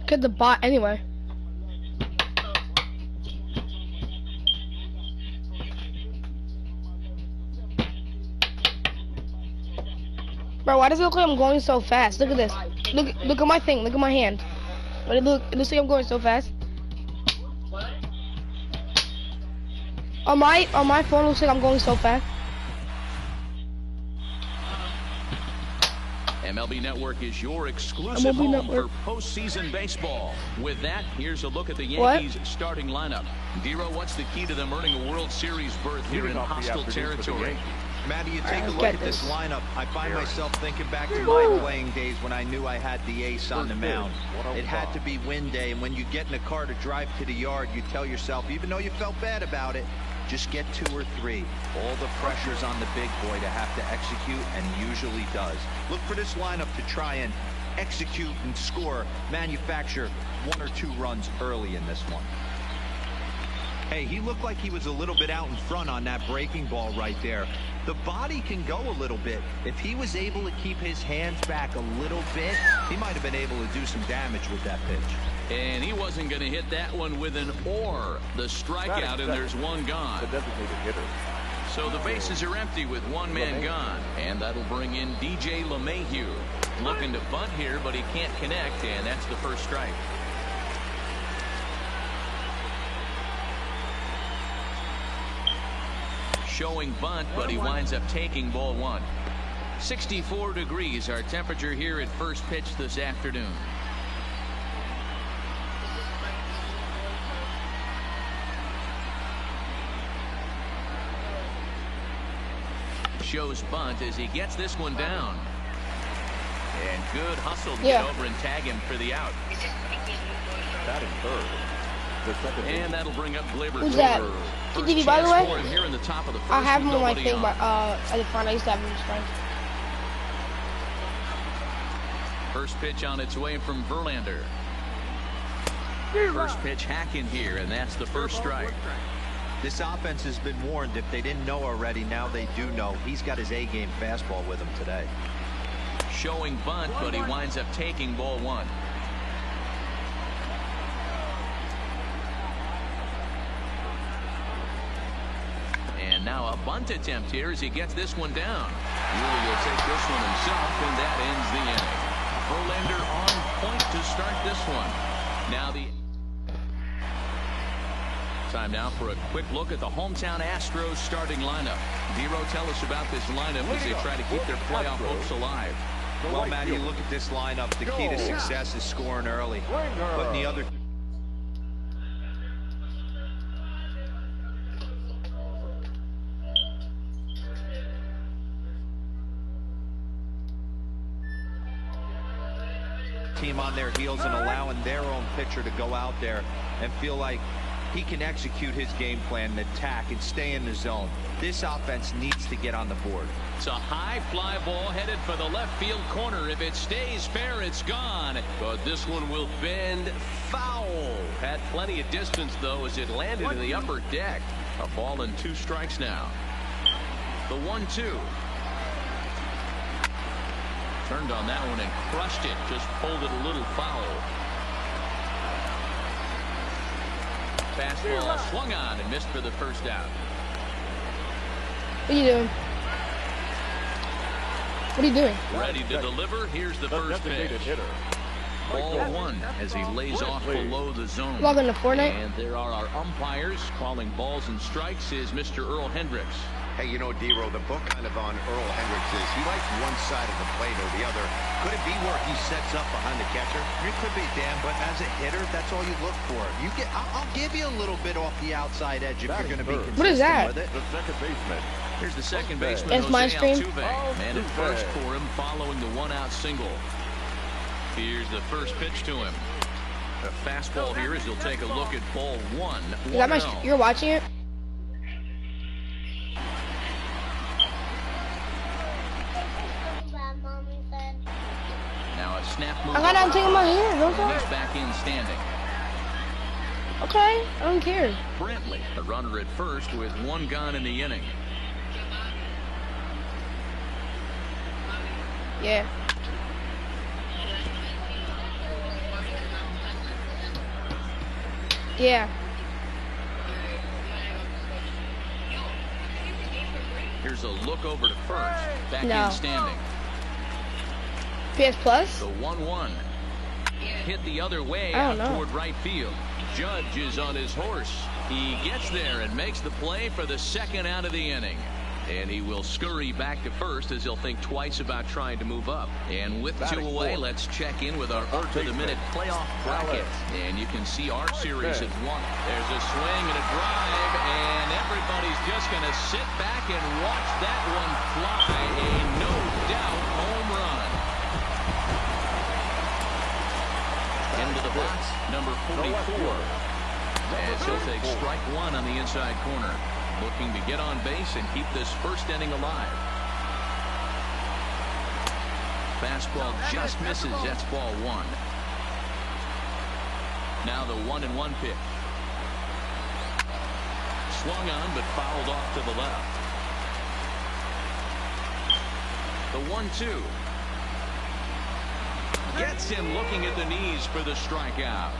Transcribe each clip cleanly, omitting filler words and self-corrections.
Get the bot anyway. Bro, why does it look like I'm going so fast? Look at this. Look at my thing. Look at my hand. But it looks like I'm going so fast. On my phone, it looks like I'm going so fast. MLB Network is your exclusive home for postseason baseball. With that, here's a look at the Yankees starting lineup. Dero, what's the key to them earning a World Series berth here in hostile territory? Matty, you take a look at this lineup. I find myself thinking back to my playing days when I knew I had the ace on the mound. It had to be win day, and when you get in a car to drive to the yard, you tell yourself, even though you felt bad about it, just get 2 or 3. All the pressure's on the big boy to have to execute, and he usually does. Look for this lineup to try and execute and score, manufacture 1 or 2 runs early in this one. Hey, he looked like he was a little bit out in front on that breaking ball right there. The body can go a little bit. If he was able to keep his hands back a little bit, he might have been able to do some damage with that pitch. And he wasn't going to hit that one with an or. The strikeout, and there's one gone. The designated hitter. So the bases are empty with one man gone. And that'll bring in DJ LeMahieu. Looking to bunt here, but he can't connect, and that's the first strike. Showing bunt, but he winds up taking ball 1. 64 degrees our temperature here at first pitch this afternoon. Shows bunt as he gets this one down. And good hustle to get over and tag him for the out. Batting third. And that'll bring up Gleyber. Who's that? TTV, by the way? Here in the top of the first, I have him on my thing, but at the front I used to have him in strength. First pitch on its way from Verlander. First pitch hacking here, and that's the first strike. This offense has been warned. If they didn't know already, now they do know. He's got his A-game fastball with him today. Showing bunt, but he winds up taking ball 1. And now a bunt attempt here as he gets this one down. Really will take this one himself, and that ends the inning. Verlander on point to start this one. Now the time now for a quick look at the hometown Astros starting lineup. Dero, tell us about this lineup as they try to keep their playoff hopes alive. Well, Matty, you look at this lineup. The key to success is scoring early. Putting the other team on their heels and allowing their own pitcher to go out there and feel like he can execute his game plan and attack and stay in the zone. This offense needs to get on the board. It's a high fly ball headed for the left field corner. If it stays fair, it's gone. But this one will bend foul. Had plenty of distance, though, as it landed in the upper deck. A ball and 2 strikes now. The 1-2. Turned on that one and crushed it. Just pulled it a little foul. Fastball swung on and missed for the first out. What are you doing? What are you doing? Ready to deliver. Here's the first pitch. Ball 1 as he lays off below the zone. Log into Fortnite. And there are our umpires calling balls and strikes is Mr. Earl Hendricks. Hey, you know, Dero, the book kind of on Earl Hendricks is he likes one side of the plate or the other. Could it be where he sets up behind the catcher? It could be, Dan, but as a hitter, that's all you look for. I'll give you a little bit off the outside edge if you're going to be consistent what is that? with it. The second baseman. Here's the second baseman, It's my Jose stream. Altuve. Man at first for him following the 1-out single. Here's the first pitch to him. A fastball here as he'll take a look at ball 1. Is that my? You're watching it? Now a snap move. I got I'm taking my hair. Don't And I? he's back in standing. Okay, I don't care. Brantley, the runner at first with 1 gone in the inning. Yeah. Yeah. Here's a look over to first. Back No. in standing. PS Plus? The 1-1. Hit the other way I out don't know. toward right field. Judge is on his horse. He gets there and makes the play for the second out of the inning. And he will scurry back to first as he'll think twice about trying to move up. And with 2 away, let's check in with our up-to-the-minute playoff bracket. And you can see our series has won. There's a swing and a drive, and everybody's just going to sit back and watch that one fly. A no-doubt home run. Into the box, number 44. As he'll take strike 1 on the inside corner. Looking to get on base and keep this first inning alive. Fastball just misses. That's ball 1. Now the 1-1 pitch. Swung on but fouled off to the left. The 1-2. Gets him looking at the knees for the strikeout.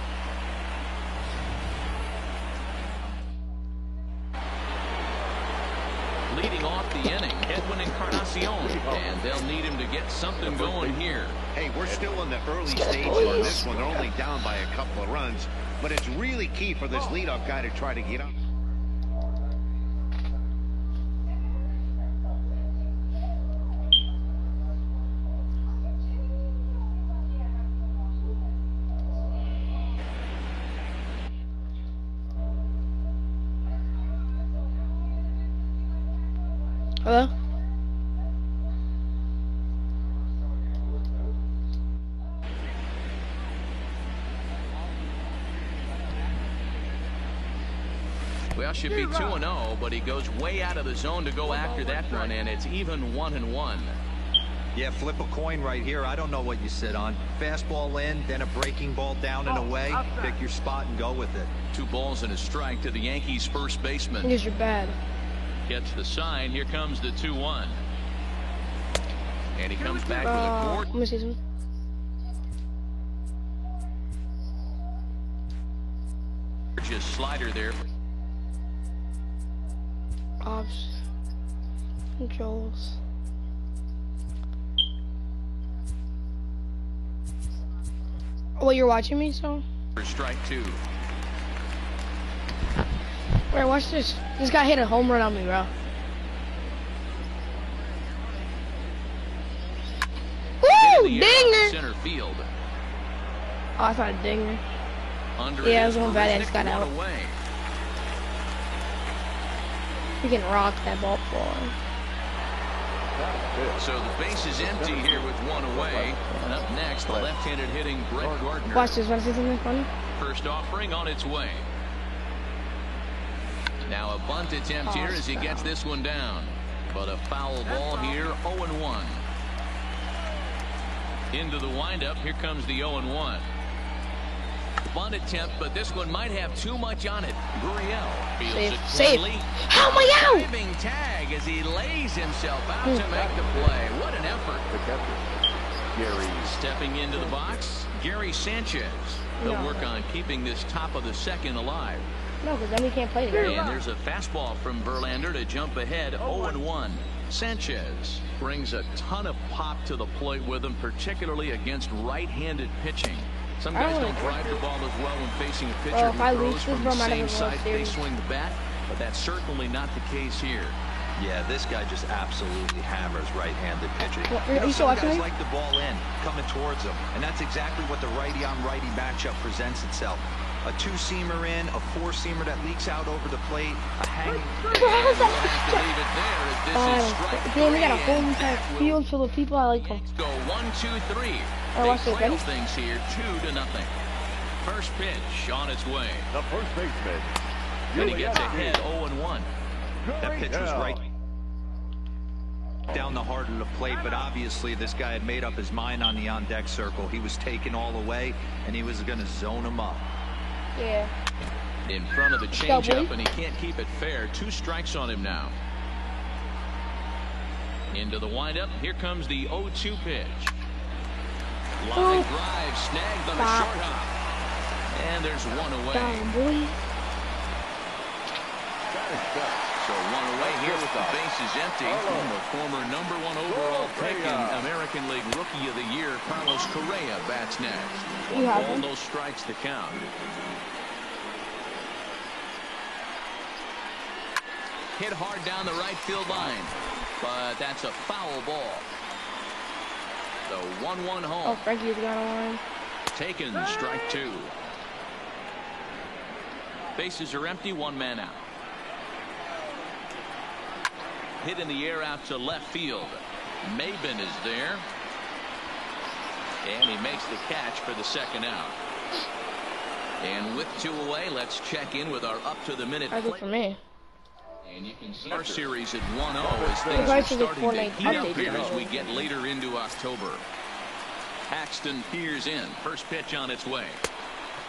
Leading off the inning, Edwin Encarnacion, and they'll need him to get something going here. Hey, we're still in the early stages on this one. They're only down by a couple of runs, but it's really key for this leadoff guy to try to get up. Hello? Well, should be 2-0, but he goes way out of the zone to go after that one, and it's even 1-1. Yeah, flip a coin right here. I don't know what you sit on. Fastball in, then a breaking ball down and away. Pick your spot and go with it. 2 balls and a strike to the Yankees' first baseman. Because you're bad. Gets the sign. Here comes the 2-1. And he comes back with a court. Let me see some. Just slider there. Ops. Controls. Oh, you're watching me, so? For strike 2. Wait, watch this. This guy hit a home run on me, bro. Woo! Dinger! Center field. Oh, I thought a dinger. Under Yeah, I was going bad. I just got out. Away. Freaking rock that ball ball. So the base is empty here with 1 away. And up next, the left-handed hitting Brett Gardner. Watch this. Want to see something funny? First offering on its way. Now a bunt attempt here as he gets this one down. But a foul ball here, 0-1. Into the windup, here comes the 0-1. Bunt attempt, but this one might have too much on it. Gurriel feels it cleanly. How am I out? Diving tag as he lays himself out to make the play. What an effort. Gary Stepping into the box, Gary Sanchez. They'll No. work on keeping this top of the second alive. No, because then we can't play together. And there's a fastball from Verlander to jump ahead 0-1. Sanchez brings a ton of pop to the plate with him, particularly against right-handed pitching. Some guys don't drive the ball as well when facing a pitcher if I who lose throws this, from bro, the I might same have a World side they Series. swing the bat, but that's certainly not the case here. Yeah, this guy just absolutely hammers right-handed pitching. What, You know, are you still some watching guys me? like the ball in, coming towards them, and that's exactly what the righty-on-righty matchup presents itself. A 2-seamer in, a 4-seamer that leaks out over the plate, a hanging. And we'll have to leave it there as this is strike Damn, we got a 3, whole and entire that will field full of people. I like them. go 1-2-3. Oh, watch They this, trail ready? things here 2-0. First pitch on its way. the first baseman. And he gets ahead 0-1. That pitch was right down the heart of the plate, but obviously this guy had made up his mind on the on-deck circle. He was taken all away, and he was going to zone him up. Yeah. In front of the Go, changeup, boy. and he can't keep it fair. 2 strikes on him now. Into the windup. Here comes the 0-2 pitch. Line drive snagged on a Stop. short hop. And there's one away. Down, boy. So one away here with the bases empty from the former #1 overall pick and American League Rookie of the Year, Carlos Correa, bats next. You have All him. those strikes to count. Hit hard down the right field line, but that's a foul ball. The 1-1 home. Oh, Frankie's got a line. Taken, strike two. Bases are empty, one man out. Hit in the air out to left field. Maben is there. And he makes the catch for the second out. And with two away, let's check in with our up-to-the-minute I think play. for me. And you can see our series at 1-0 as things guys are should get starting to Fortnite heat up updated here as though. we get later into October. Paxton peers in. First pitch on its way.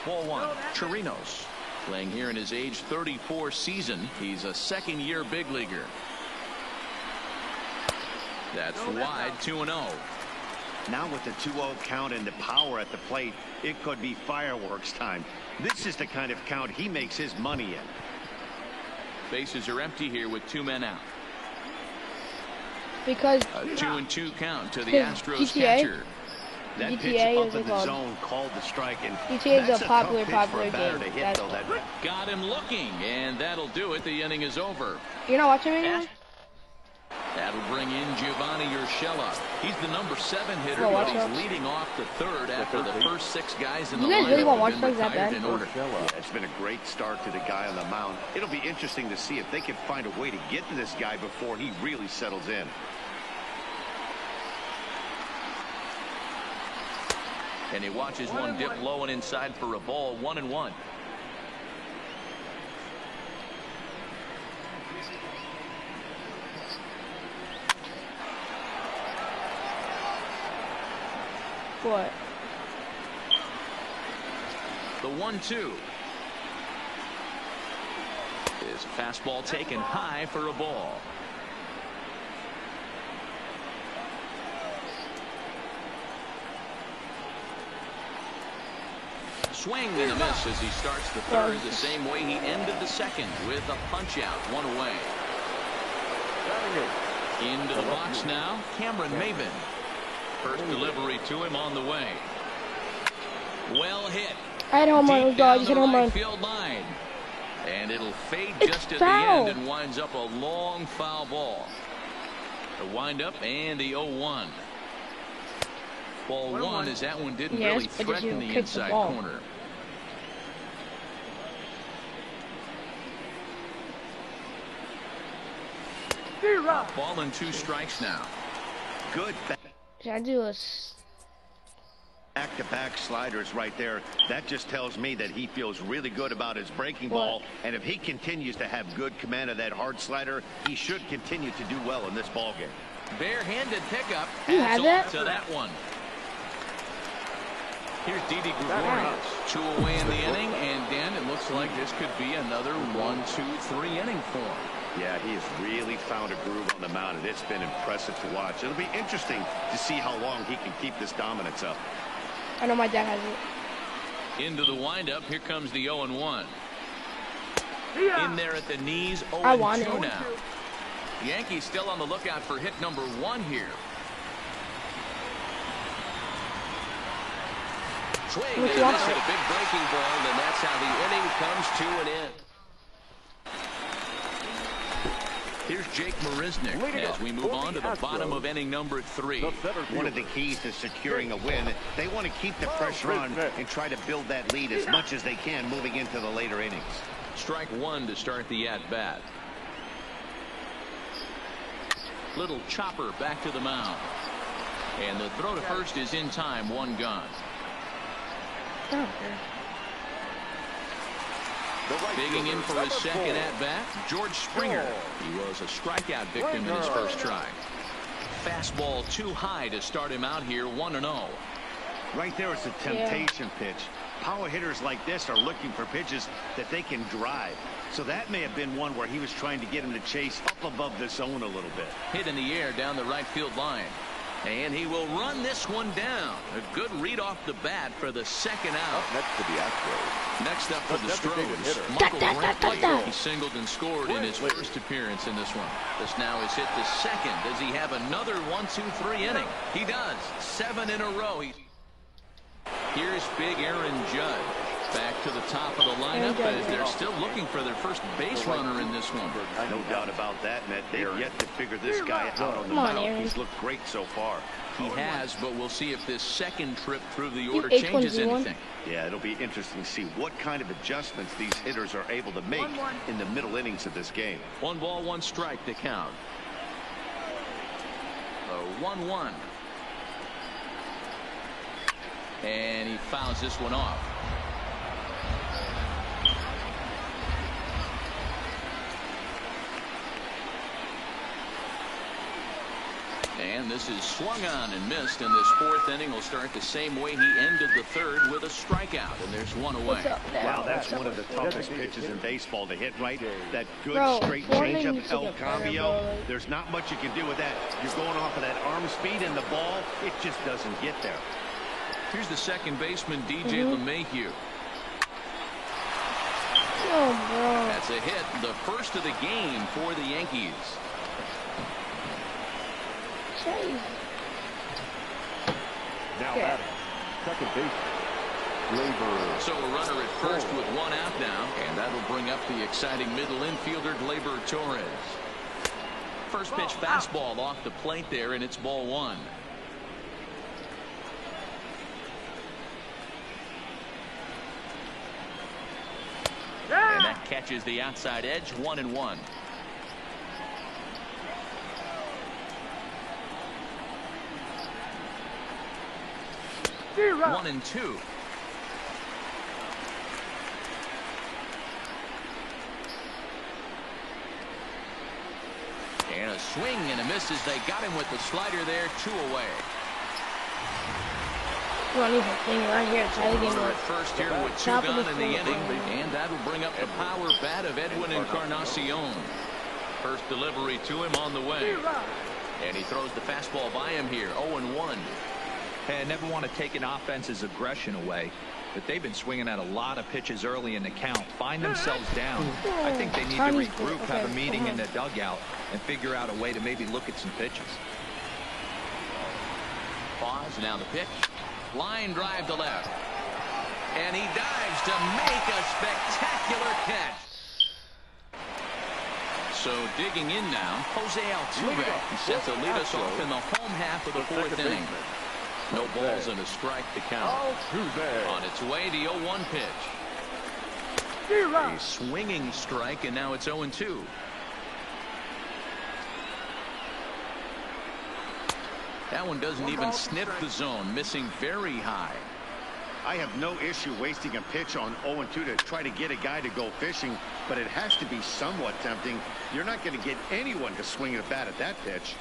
Ball one. Chirinos playing here in his age 34 season. He's a second-year big leaguer. That's wide, 2-0. Now with the 2-0 count and the power at the plate, it could be fireworks time. This is the kind of count he makes his money in. Bases are empty here with two men out. Because A 2-2 count to the His Astros GTA catcher. That GTA pitch up is in it the called? zone called the strike, and GTA is that's a tough popular pitch for a batter game. to hit, That's though. That Got him looking, and that'll do it. The inning is over. you're not watching me anymore? That'll bring in Giovanni Urshela. He's the #7 hitter, Well, but watch he's out. leading off the third after the first 6 guys in the You guys lineup really want have Watch been Dogs that retired bad? in order. Yeah, it's been a great start to the guy on the mound. It'll be interesting to see if they can find a way to get to this guy before he really settles in. And he watches one dip low and inside for a ball. 1-1. What? The 1-2. His fastball taken high for a ball. Swing and a miss as he starts the third the same way he ended the second with a punch out. One away. Into the box now, Cameron Maben. First delivery to him on the way. Well hit. I had a home run. Deep Let's go. I down just the hit a home right run. field line. And it'll fade It's just at foul. the end and winds up a long foul ball. The windup and the 0-1. Ball one as that one didn't Yes, really but did threaten you the kick the inside ball? corner. Ball and 2 strikes now. Good Should I do a s- back-to-back sliders right there. That just tells me that he feels really good about his breaking What? ball. And if he continues to have good command of that hard slider, he should continue to do well in this ballgame. Barehanded pickup. You Adds have on that? to that one. Here's Didi Gregorius. 2 away in the inning, and Dan, it looks like this could be another 1-2-3 inning for him. Yeah, he has really found a groove on the mound, and it's been impressive to watch. It'll be interesting to see how long he can keep this dominance up. I know my dad has it. Into the windup, here comes the 0-1. In there at the knees, I want 0-2 it. now. Yankees still on the lookout for hit number 1 here. Swing and a What's wrong? miss at a big breaking ball, and that's how the inning comes to an end. Here's Jake Marisnick as we move on to the bottom of inning number 3. One of the keys to securing a win, they want to keep the pressure on and try to build that lead as much as they can moving into the later innings. Strike 1 to start the at-bat. Little chopper back to the mound. And the throw to first is in time, 1 gone. Oh, Digging in for his second at-bat, George Springer. He was a strikeout victim in his first try. Fastball too high to start him out here, 1-0. Right there, it's a temptation pitch. Power hitters like this are looking for pitches that they can drive. So that may have been one where he was trying to get him to chase up above the zone a little bit. Hit in the air down the right field line. And he will run this one down. A good read off the bat for the second out. Up next to the Astros. Next up for the Stros, Michael Brantley. He singled and scored in his first appearance in this one. This now is hit the second. Does he have another 1-2-3 inning? He does. 7 in a row. Here's big Aaron Judge. Back to the top of the lineup as they're still looking for their first base runner in this one. No doubt about that, Matt. They've yet to figure this guy out on the mound. He's looked great so far. He has, but we'll see if this second trip through the order changes anything. Yeah, it'll be interesting to see what kind of adjustments these hitters are able to make in the middle innings of this game. 1 ball, 1 strike to count. 1-1. And he fouls this one off. And this is swung on and missed, and this 4th inning will start the same way he ended the 3rd with a strikeout, and there's 1 away. Wow, that's one of the toughest pitches in baseball to hit, right? That good straight changeup, El Cambio. There's not much you can do with that. You're going off of that arm speed, and the ball, it just doesn't get there. Here's the second baseman, DJ LeMahieu. Oh, bro. That's a hit, the first of the game for the Yankees. Now batting, second base, Gleyber. So a runner at first with 1 out now, and that'll bring up the exciting middle infielder Gleyber Torres. First pitch fastball off the plate there, and it's ball 1. And that catches the outside edge. 1-1. 1-2. And a swing and a miss as they got him with the slider there. 2 away. Right here. Try to get at first here with 2 gone in the inning, and that'll bring up the power bat of Edwin Encarnacion. First delivery to him on the way, and he throws the fastball by him here. 0-1. Hey, I never want to take an offense's aggression away, but they've been swinging at a lot of pitches early in the count. Find themselves down. I think they need to regroup, have a meeting in the dugout, and figure out a way to maybe look at some pitches. Pause. Now the pitch. Line drive to left. And he dives to make a spectacular catch. So digging in now, Jose Altuve set to lead us off in the home half of the 4th inning. No balls and a strike to count. On its way, the 0-1 pitch. A swinging strike, and now it's 0-2. That one doesn't even sniff the zone, missing very high. I have no issue wasting a pitch on 0-2 to try to get a guy to go fishing, but it has to be somewhat tempting. You're not going to get anyone to swing a bat at that pitch.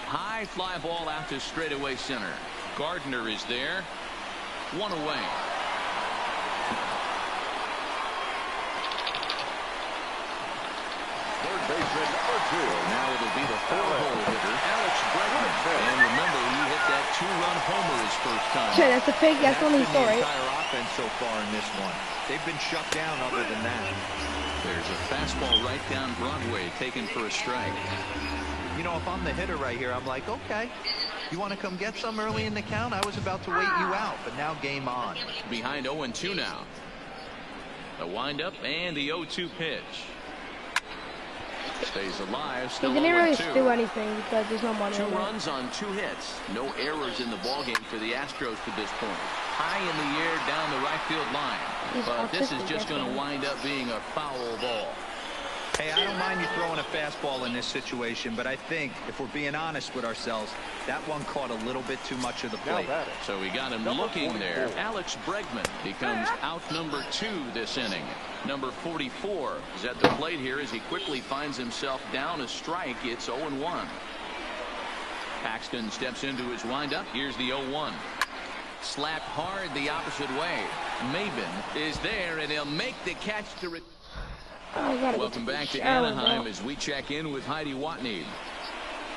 High fly ball out to straightaway center. Gardner is there. 1 away. Third baseman, number 2. Now it'll be the 4-hole hitter, Alex Bregman. And remember, he hit that 2-run homer his first time. Sure, that's a pig. That's only story. The entire offense so far in this one. They've been shut down other than that. There's a fastball right down Broadway, taken for a strike. You know, if I'm the hitter right here, I'm like, okay, you want to come get some early in the count? I was about to wait you out, but now game on. Behind 0-2 now. The windup and the 0-2 pitch. Stays alive. Still he didn't really 0-2. do anything because there's no money. 2 runs on 2 hits. No errors in the ballgame for the Astros to this point. High in the air down the right field line. But this is just going to wind up being a foul ball. Hey, I don't mind you throwing a fastball in this situation, but I think if we're being honest with ourselves, that one caught a little bit too much of the plate. So we got him looking there. Alex Bregman becomes out number 2 this inning. Number 44 is at the plate here as he quickly finds himself down a strike. It's 0-1. Paxton steps into his windup. Here's the 0-1. Slapped hard the opposite way. Maben is there, and he'll make the catch to Oh, welcome back to Anaheim as we check in with Heidi Watney.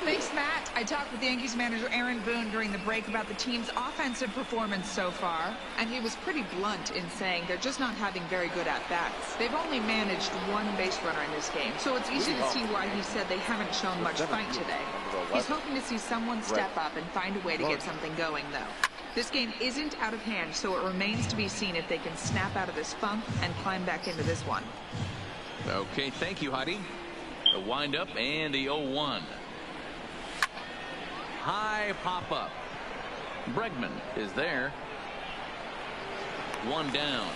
Thanks, Matt. I talked with Yankees manager Aaron Boone during the break about the team's offensive performance so far, and he was pretty blunt in saying they're just not having very good at-bats. They've only managed one base runner in this game, so it's easy to see why he said they haven't shown much fight today. He's hoping to see someone step up and find a way to get something going, though. This game isn't out of hand, so it remains to be seen if they can snap out of this funk and climb back into this one. Okay, thank you, Heidi. The windup and the 0-1. High pop-up. Bregman is there. One down.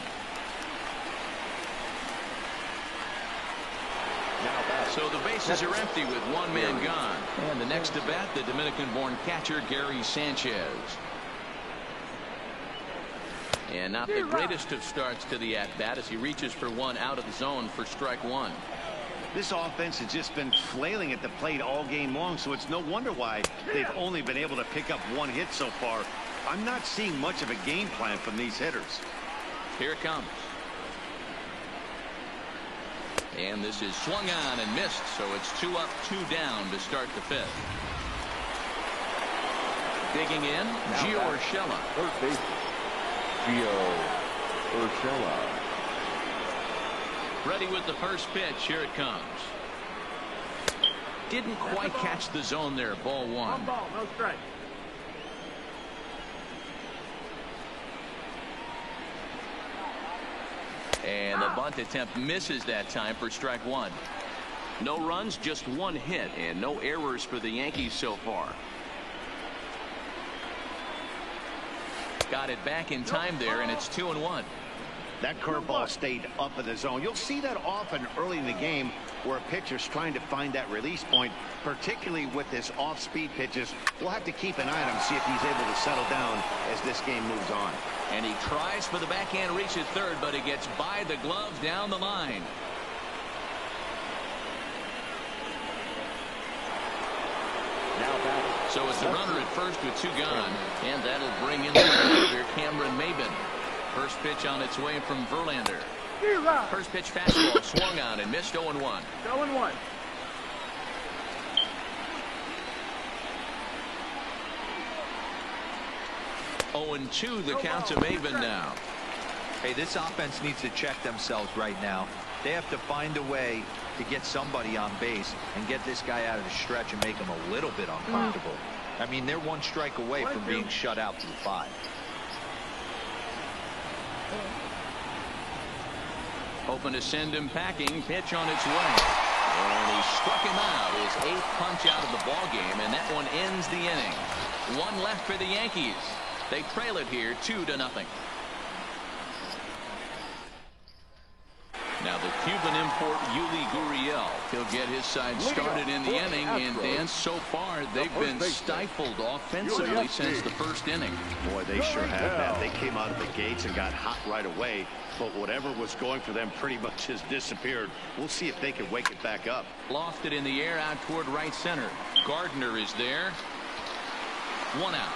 So the bases are empty with one man gone. And the next to bat, the Dominican-born catcher, Gary Sanchez. And not the greatest of starts to the at-bat as he reaches for one out of the zone for strike one. This offense has just been flailing at the plate all game long, so it's no wonder why they've only been able to pick up one hit so far. I'm not seeing much of a game plan from these hitters. Here it comes. And this is swung on and missed, so it's 2 up, 2 down to start the 5th. Digging in, Gio Urshela. Third base, Gio Urshela. Ready with the first pitch. Here it comes. Didn't quite catch the zone there. Ball 1. One ball, no strike. And the bunt attempt misses that time for strike 1. No runs, just 1 hit, and no errors for the Yankees so far. Got it back in time there, and it's 2-1. That curveball stayed up in the zone. You'll see that often early in the game where a pitcher's trying to find that release point, particularly with this off-speed pitches. We'll have to keep an eye on him, see if he's able to settle down as this game moves on. And he tries for the backhand reach at third, but he gets by the glove down the line. So it's a runner at first with 2 gone, and that'll bring in the reliever, Cameron Maybin. First pitch on its way from Verlander. First pitch fastball swung on and missed. 0-1. 0-1. 0-2 the count to Maybin now. Hey, this offense needs to check themselves right now. They have to find a way to get somebody on base and get this guy out of the stretch and make him a little bit uncomfortable. I mean, they're 1 strike away from being shut out through 5. Hoping to send him packing. Pitch on its way. And he struck him out. His 8th punch out of the ball game, and that one ends the inning. 1 left for the Yankees. They trail it here 2-0. Now the Cuban import Yuli Gurriel. He'll get his side started in the inning, and Dan, so far they've been stifled offensively since the 1st inning. Boy, they sure have that. They came out of the gates and got hot right away, but whatever was going for them pretty much has disappeared. We'll see if they can wake it back up. Lofted in the air out toward right center. Gardner is there. 1 out.